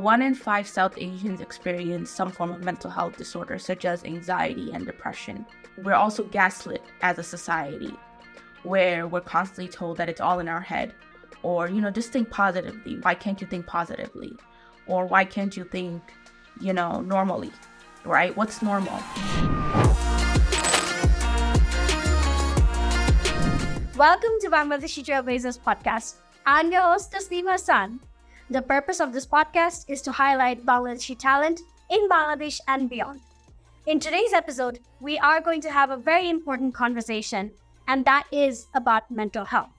1 in 5 South Asians experience some form of mental health disorder, such as anxiety and depression. We're also gaslit as a society, where we're constantly told that it's all in our head, or, just think positively. Why can't you think positively? Or why can't you think, normally, right? What's normal? Welcome to Bangladeshi Trailblazers podcast. I'm your host, Tasneema Hassan. The purpose of this podcast is to highlight Bangladeshi talent in Bangladesh and beyond. In today's episode, we are going to have a very important conversation, and that is about mental health.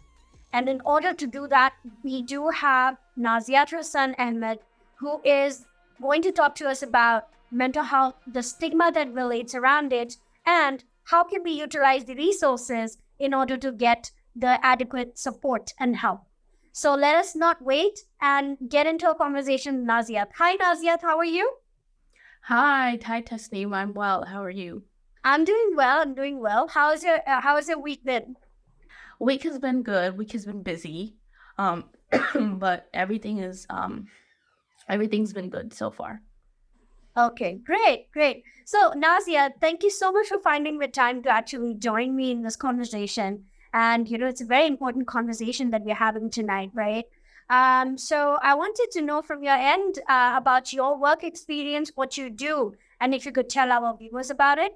And in order to do that, we do have Naziat Rahsan Ahmed, who is going to talk to us about mental health, the stigma that relates around it, and how can we utilize the resources in order to get the adequate support and help. So let us not wait and get into a conversation with Naziat. Hi, Naziat. How are you? Hi, Tasneem. I'm well. How are you? I'm doing well. How is your week been? Week has been good. Week has been busy. But everything's been good so far. Okay, great. So, Naziat, thank you so much for finding the time to actually join me in this conversation. And, it's a very important conversation that we're having tonight, right? So I wanted to know from your end about your work experience, what you do, and if you could tell our viewers about it.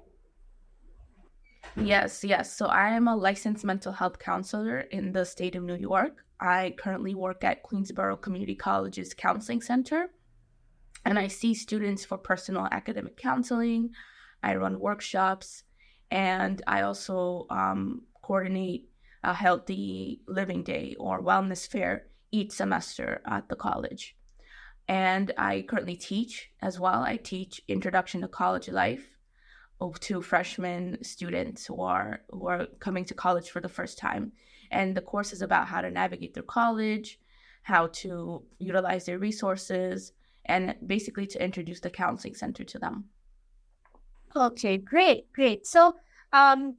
Yes. So I am a licensed mental health counselor in the state of New York. I currently work at Queensborough Community College's Counseling Center, and I see students for personal academic counseling. I run workshops, and I also coordinate a healthy living day or wellness fair each semester at the college. And I currently teach as well. I teach Introduction to College Life to freshman students who are coming to college for the first time. And the course is about how to navigate through college, how to utilize their resources, and basically to introduce the counseling center to them. Okay, great. So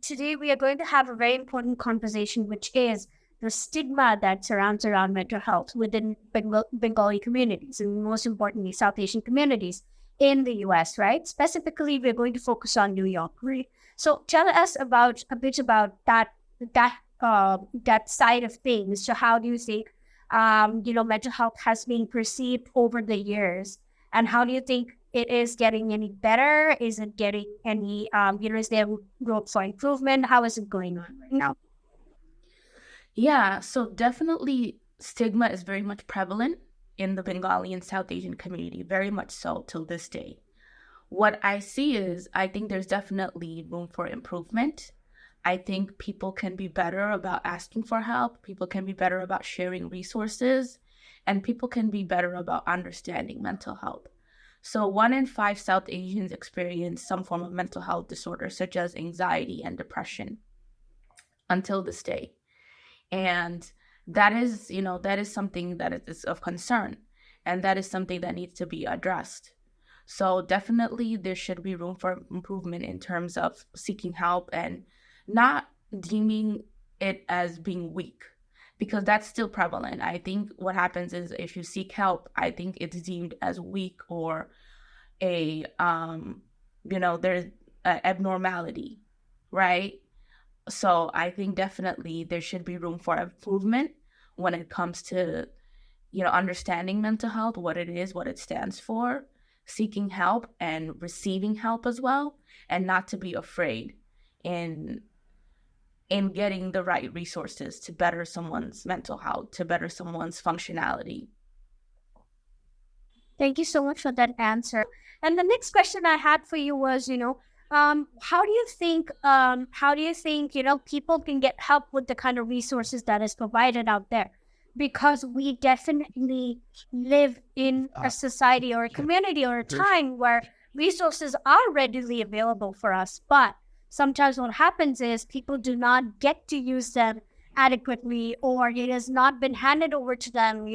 today we are going to have a very important conversation, which is the stigma that surrounds around mental health within Bengali communities, and most importantly, South Asian communities in the US, right? Specifically, we're going to focus on New York, right? So tell us a bit about that side of things. So how do you think mental health has been perceived over the years, and how do you think it is getting any better? Is it getting any, is there room for improvement? How is it going on right now? Yeah, so definitely stigma is very much prevalent in the Bengali and South Asian community, very much so till this day. What I see is, I think there's definitely room for improvement. I think people can be better about asking for help. People can be better about sharing resources, and people can be better about understanding mental health. So 1 in 5 South Asians experience some form of mental health disorder, such as anxiety and depression, until this day. And that is something that is of concern, and that is something that needs to be addressed. So definitely there should be room for improvement in terms of seeking help and not deeming it as being weak, because that's still prevalent. I think what happens is, if you seek help, I think it's deemed as weak or there's an abnormality, right? So I think definitely there should be room for improvement when it comes to, understanding mental health, what it is, what it stands for, seeking help and receiving help as well, and not to be afraid in getting the right resources to better someone's mental health, to better someone's functionality. Thank you so much for that answer. And the next question I had for you was, how do you think people can get help with the kind of resources that is provided out there? Because we definitely live in a society or a community or a time where resources are readily available for us, but sometimes what happens is people do not get to use them adequately, or it has not been handed over to them,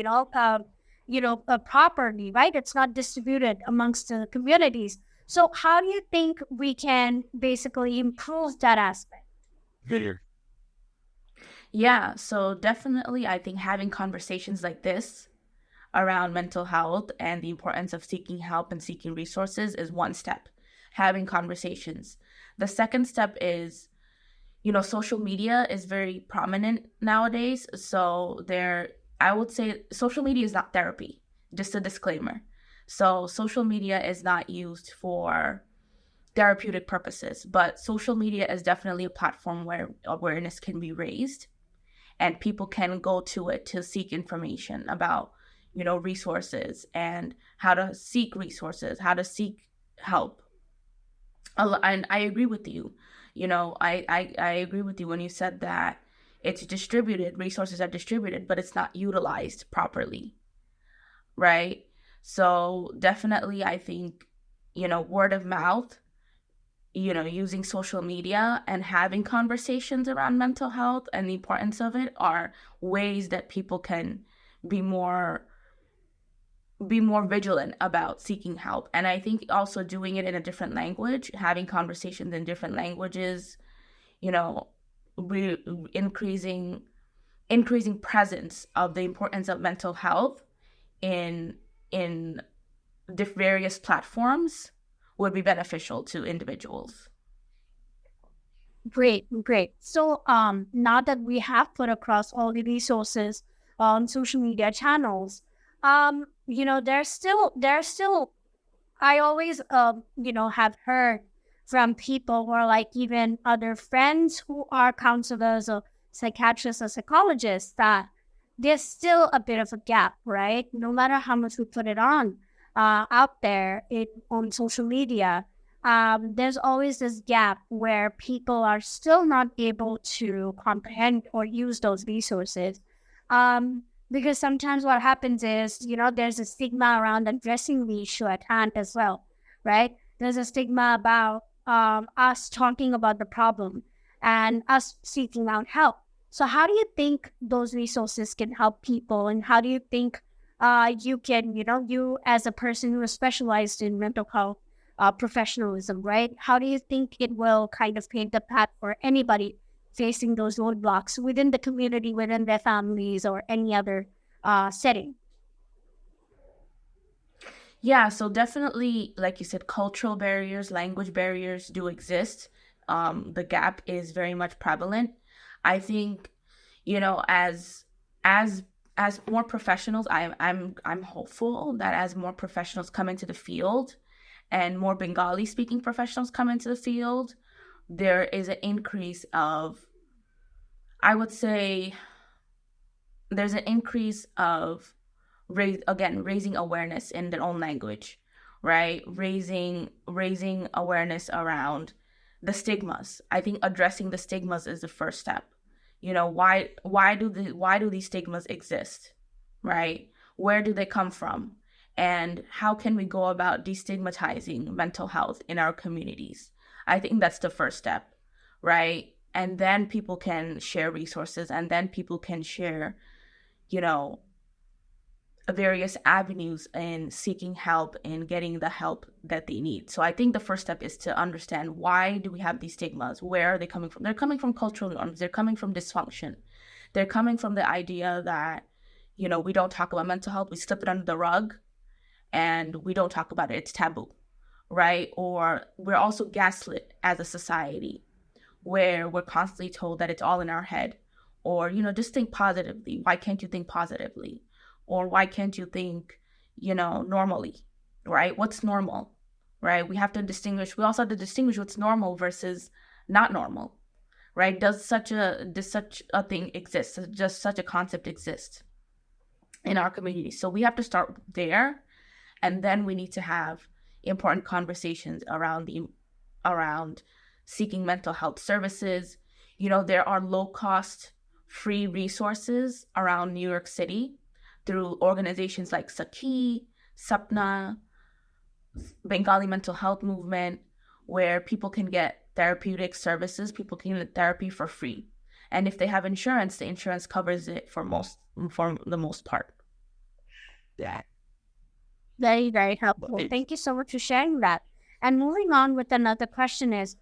properly, right? It's not distributed amongst the communities. So how do you think we can basically improve that aspect? Yeah, so definitely I think having conversations like this around mental health and the importance of seeking help and seeking resources is one step, having conversations. The second step is, social media is very prominent nowadays. So I would say social media is not therapy, just a disclaimer. So social media is not used for therapeutic purposes, but social media is definitely a platform where awareness can be raised and people can go to it to seek information about, resources and how to seek resources, how to seek help. And I agree with you. I agree with you when you said that it's distributed, resources are distributed, but it's not utilized properly, right? So definitely, I think, word of mouth, using social media and having conversations around mental health and the importance of it are ways that people can be more vigilant about seeking help. And I think also doing it in a different language, having conversations in different languages, you know, increasing presence of the importance of mental health in various platforms would be beneficial to individuals. Great, great. So, now that we have put across all the resources on social media channels, there's still I always, have heard from people who are like even other friends who are counselors or psychiatrists or psychologists that there's still a bit of a gap, right? No matter how much we put it on out there on social media, there's always this gap where people are still not able to comprehend or use those resources. Because sometimes what happens is, there's a stigma around addressing the issue at hand as well, right? There's a stigma about us talking about the problem and us seeking out help. So, how do you think those resources can help people? And how do you think you can, you as a person who is specialized in mental health professionalism, right? How do you think it will kind of paint the path for anybody facing those roadblocks within the community, within their families, or any other setting? Yeah, so definitely, like you said, cultural barriers, language barriers do exist. The gap is very much prevalent. I think, as as more professionals, I'm hopeful that as more professionals come into the field, and more Bengali speaking professionals come into the field, there is an increase of, I would say, there's an increase of raising awareness in their own language, right? Raising awareness around the stigmas. I think addressing the stigmas is the first step. Why do these stigmas exist, right? Where do they come from? And how can we go about destigmatizing mental health in our communities? I think that's the first step, right? And then people can share resources, and then people can share, you know, various avenues in seeking help and getting the help that they need. So I think the first step is to understand, why do we have these stigmas? Where are they coming from? They're coming from cultural norms. They're coming from dysfunction. They're coming from the idea that, we don't talk about mental health. We slip it under the rug and we don't talk about it. It's taboo, right? Or we're also gaslit as a society, where we're constantly told that it's all in our head, or, just think positively. Why can't you think positively? Or why can't you think, normally, right? What's normal, right? We also have to distinguish what's normal versus not normal, right? Does such a thing exist? Does such a concept exist in our community? So we have to start there, and then we need to have important conversations around seeking mental health services. There are low cost, free resources around New York City through organizations like Saki, Sapna, Bengali Mental Health Movement, where people can get therapeutic services, people can get therapy for free. And if they have insurance, the insurance covers it for the most part. Yeah. Very, very helpful. Thank you so much for sharing that. And moving on with another question is,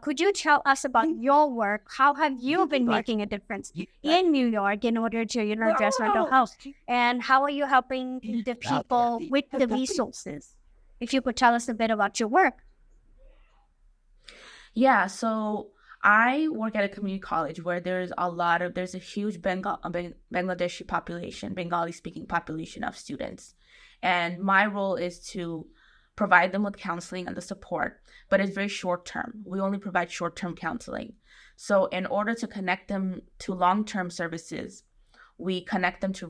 Could you tell us about your work? How have you been making a difference in New York in order to, address mental health? And how are you helping the people with the resources? If you could tell us a bit about your work. Yeah, so I work at a community college where there's a huge Bangladeshi population, Bengali speaking population of students. And my role is to provide them with counseling and the support, but it's very short term. We only provide short term counseling. So, in order to connect them to long term services, we connect them to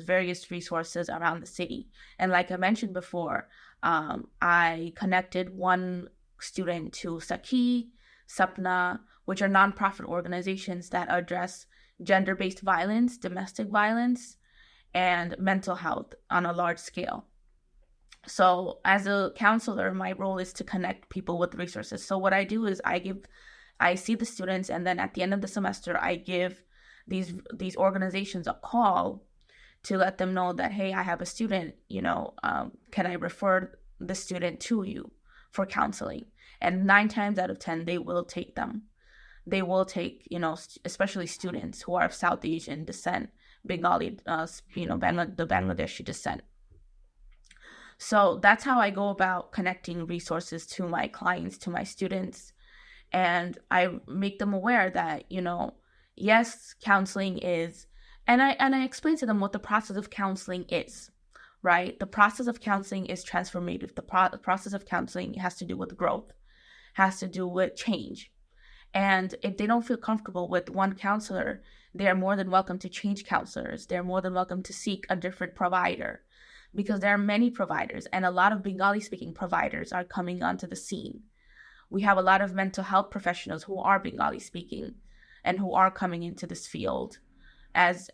various resources around the city. And like I mentioned before, I connected one student to Saki, Sapna, which are nonprofit organizations that address gender based violence, domestic violence, and mental health on a large scale. So, as a counselor, my role is to connect people with resources. So, what I do is I see the students, and then at the end of the semester, I give these organizations a call to let them know that, hey, I have a student, can I refer the student to you for counseling? And 9 times out of 10, they will take them. They will take, especially students who are of South Asian descent, Bengali, the Bangladeshi descent. So that's how I go about connecting resources to my clients, to my students. And I make them aware that, yes, counseling is, and I explain to them what the process of counseling is, right? The process of counseling is transformative. The process of counseling has to do with growth, has to do with change. And if they don't feel comfortable with one counselor, they are more than welcome to change counselors. They're more than welcome to seek a different provider, because there are many providers, and a lot of Bengali speaking providers are coming onto the scene. We have a lot of mental health professionals who are Bengali speaking and who are coming into this field as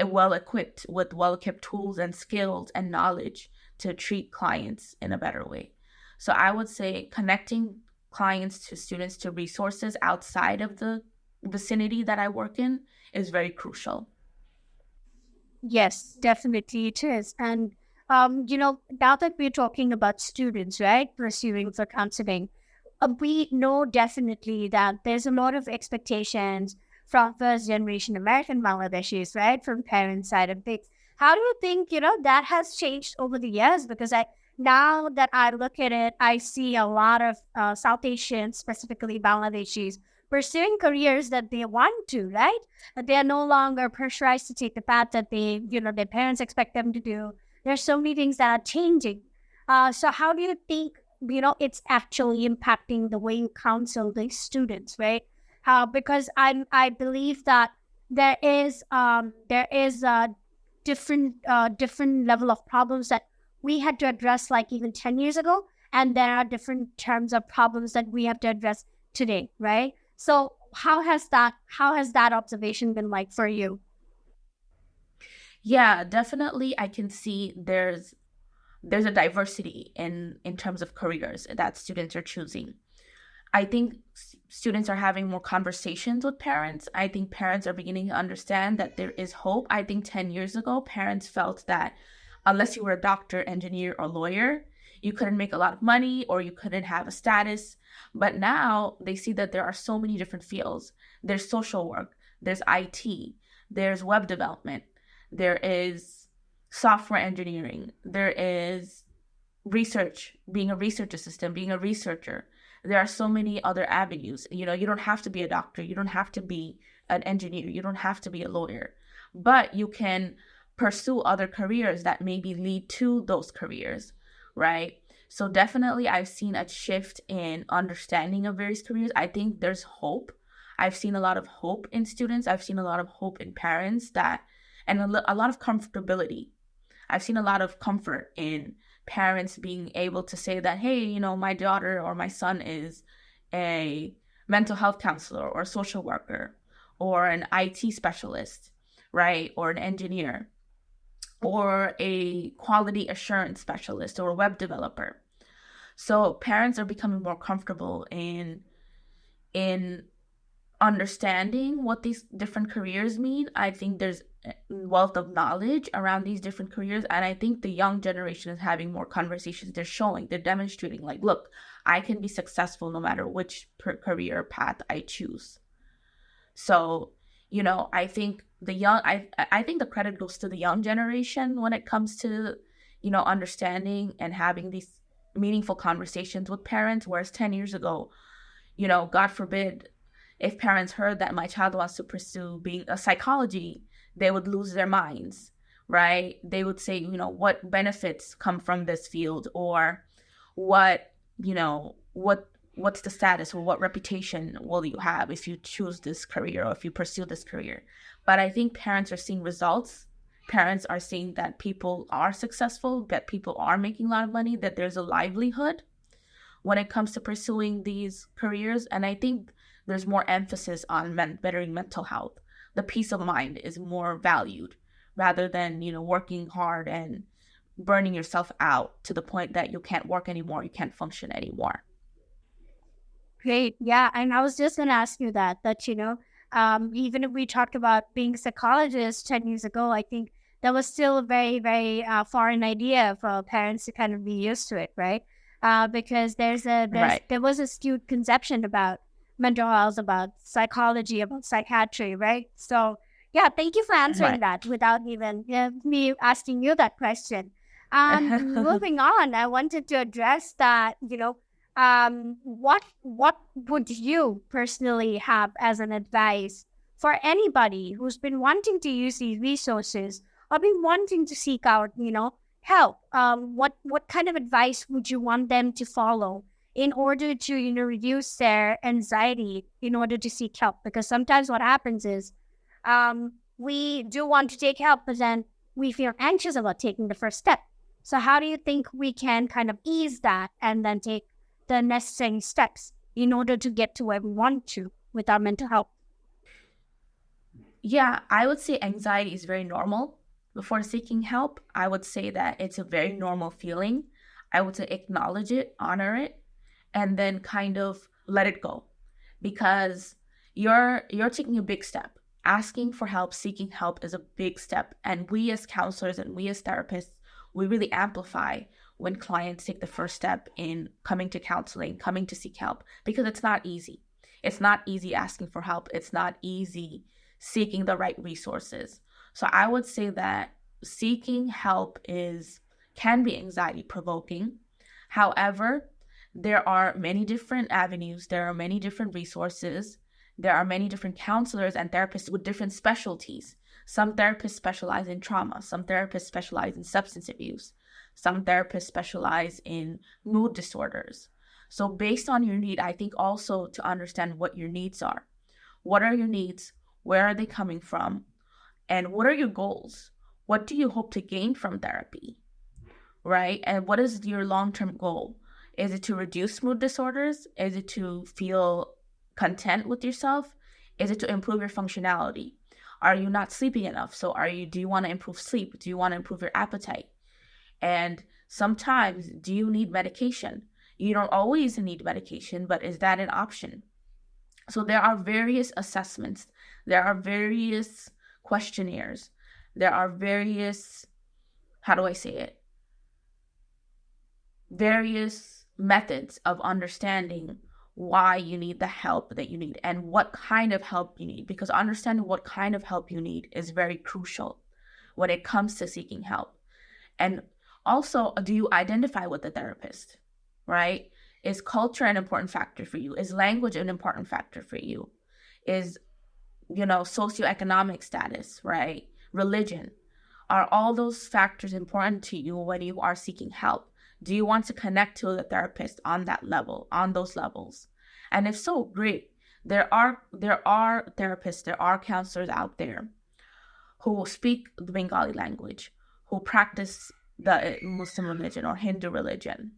well equipped with well equipped tools and skills and knowledge to treat clients in a better way. So I would say connecting clients to students to resources outside of the vicinity that I work in is very crucial. Yes, definitely it is. And, now that we're talking about students, right, pursuing for counseling, we know definitely that there's a lot of expectations from first generation American Bangladeshis, right, from parents' side of things. How do you think, that has changed over the years? Because now that I look at it, I see a lot of South Asians, specifically Bangladeshis, pursuing careers that they want to, right? That they are no longer pressurized to take the path that their parents expect them to do. There's so many things that are changing. So how do you think, it's actually impacting the way you counsel these students, right? Because I believe that there is a different level of problems that we had to address like even 10 years ago, and there are different terms of problems that we have to address today, right? So how has that observation been like for you? Yeah, definitely I can see there's a diversity in terms of careers that students are choosing. I think students are having more conversations with parents. I think parents are beginning to understand that there is hope. I think 10 years ago, parents felt that unless you were a doctor, engineer, or lawyer, you couldn't make a lot of money or you couldn't have a status. But now they see that there are so many different fields. There's social work, there's IT, there's web development, there is software engineering, there is research, being a research assistant, being a researcher. There are so many other avenues. You don't have to be a doctor, you don't have to be an engineer, you don't have to be a lawyer, but you can pursue other careers that maybe lead to those careers, right? So definitely I've seen a shift in understanding of various careers. I think there's hope. I've seen a lot of hope in students. I've seen a lot of hope in parents and a lot of comfortability. I've seen a lot of comfort in parents being able to say that, hey, my daughter or my son is a mental health counselor or a social worker or an IT specialist, right? Or an engineer or a quality assurance specialist or a web developer. So parents are becoming more comfortable in understanding what these different careers mean. I think there's a wealth of knowledge around these different careers, and I think the young generation is having more conversations. They're demonstrating, like, look, I can be successful no matter which career path I choose. So, I think I think the credit goes to the young generation when it comes to, understanding and having these meaningful conversations with parents. Whereas 10 years ago, God forbid, if parents heard that my child wants to pursue being a psychology, they would lose their minds, right? They would say, what benefits come from this field, or what, what's the status, or what reputation will you have if you choose this career or if you pursue this career. But I think parents are seeing results. Parents are seeing that people are successful, that people are making a lot of money, that there's a livelihood when it comes to pursuing these careers. And I think there's more emphasis on bettering mental health. The peace of mind is more valued rather than, working hard and burning yourself out to the point that you can't work anymore, you can't function anymore. Great. Yeah. And I was just going to ask you even if we talked about being a psychologist 10 years ago, I think that was still a very, very foreign idea for parents to kind of be used to it, right? Because Right. there was a skewed conception about mental health, about psychology, about psychiatry, right? So, yeah, thank you for answering Right. that without even me asking you that question. Moving on, I wanted to address that, what would you personally have as an advice for anybody who's been wanting to use these resources or been wanting to seek out, help? What kind of advice would you want them to follow in order to, reduce their anxiety in order to seek help? Because sometimes what happens is, we do want to take help, but then we feel anxious about taking the first step. So how do you think we can kind of ease that and then take the necessary steps in order to get to where we want to with our mental health? Yeah, I would say anxiety is very normal. Before seeking help, I would say that it's a very normal feeling. I would say acknowledge it, honor it, and then kind of let it go, because you're taking a big step. Asking for help, seeking help is a big step, and we as counselors and we as therapists, we really amplify when clients take the first step in coming to counseling, coming to seek help, because it's not easy. It's not easy asking for help. It's not easy seeking the right resources. So I would say that seeking help can be anxiety provoking. However, there are many different avenues, there are many different resources, there are many different counselors and therapists with different specialties. Some therapists specialize in trauma, some therapists specialize in substance abuse, some therapists specialize in mood disorders. So, based on your need, I think also to understand what your needs are. What are your needs? Where are they coming from? And what are your goals? What do you hope to gain from therapy? Right? And what is your long term goal? Is it to reduce mood disorders? Is it to feel content with yourself? Is it to improve your functionality? Are you not sleeping enough? So do you want to improve sleep? Do you want to improve your appetite? And sometimes, do you need medication? You don't always need medication, but is that an option? So there are various assessments, there are various questionnaires, there are various, how do I say it? Various methods of understanding why you need the help that you need and what kind of help you need, because understanding what kind of help you need is very crucial when it comes to seeking help. And also, do you identify with the therapist, right? Is culture an important factor for you? Is language an important factor for you? Is, socioeconomic status, right? Religion. Are all those factors important to you when you are seeking help? Do you want to connect to the therapist on that level, on those levels? And if so, great. There are therapists, there are counselors out there who speak the Bengali language, who practice the Muslim religion or Hindu religion,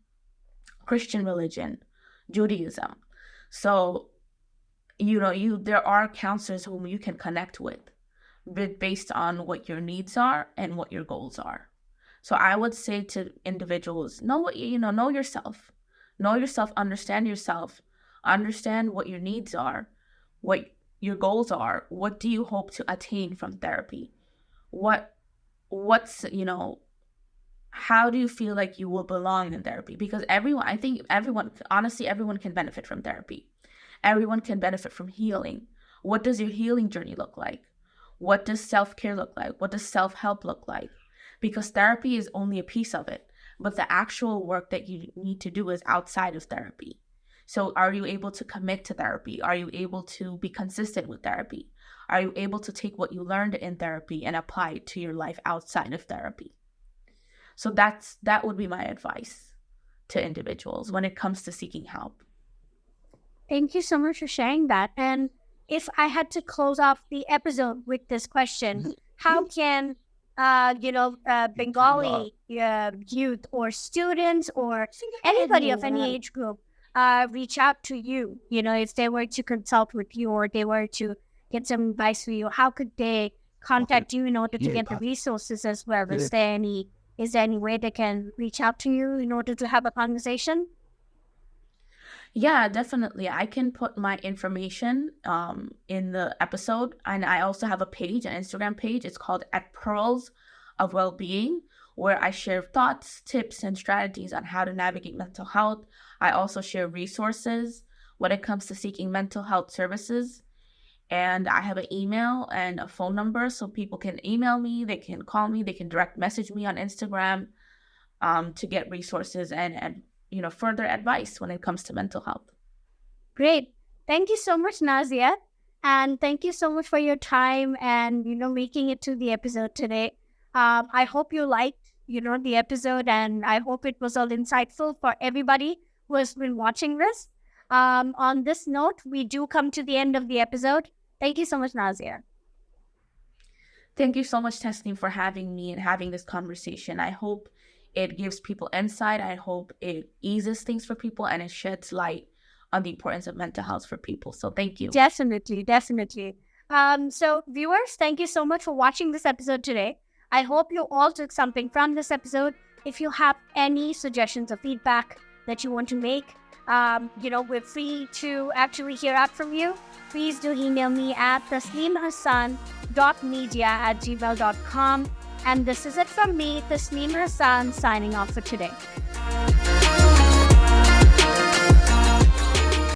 Christian religion, Judaism. So, there are counselors whom you can connect with based on what your needs are and what your goals are. So I would say to individuals, know yourself, understand yourself, understand what your needs are, what your goals are. What do you hope to attain from therapy? What's, how do you feel like you will belong in therapy? Because I think honestly, everyone can benefit from therapy. Everyone can benefit from healing. What does your healing journey look like? What does self-care look like? What does self-help look like? Because therapy is only a piece of it, but the actual work that you need to do is outside of therapy. So are you able to commit to therapy? Are you able to be consistent with therapy? Are you able to take what you learned in therapy and apply it to your life outside of therapy? So that would be my advice to individuals when it comes to seeking help. Thank you so much for sharing that. And if I had to close off the episode with this question, how can Bengali youth or students or anybody of any age group reach out to you? If they were to consult with you or they were to get some advice for you, how could they contact you in order to get the resources as well? Is there any way they can reach out to you in order to have a conversation? Yeah, definitely. I can put my information in the episode. And I also have a page, an Instagram page. It's called At Pearls of Wellbeing, where I share thoughts, tips, and strategies on how to navigate mental health. I also share resources when it comes to seeking mental health services. And I have an email and a phone number, so people can email me, they can call me, they can direct message me on Instagram to get resources and further advice when it comes to mental health. Great. Thank you so much, Nazia. And thank you so much for your time and, making it to the episode today. I hope you liked, the episode, and I hope it was all insightful for everybody who has been watching this. On this note, we do come to the end of the episode. Thank you so much, Nazia. Thank you so much, Tasneem, for having me and having this conversation. I hope it gives people insight. I hope it eases things for people and it sheds light on the importance of mental health for people. So thank you. Definitely. So viewers, thank you so much for watching this episode today. I hope you all took something from this episode. If you have any suggestions or feedback that you want to make, we're free to actually hear out from you. Please do email me at tasneemhassan.media@gmail.com. And this is it from me, Tasneem Hassan, signing off for today.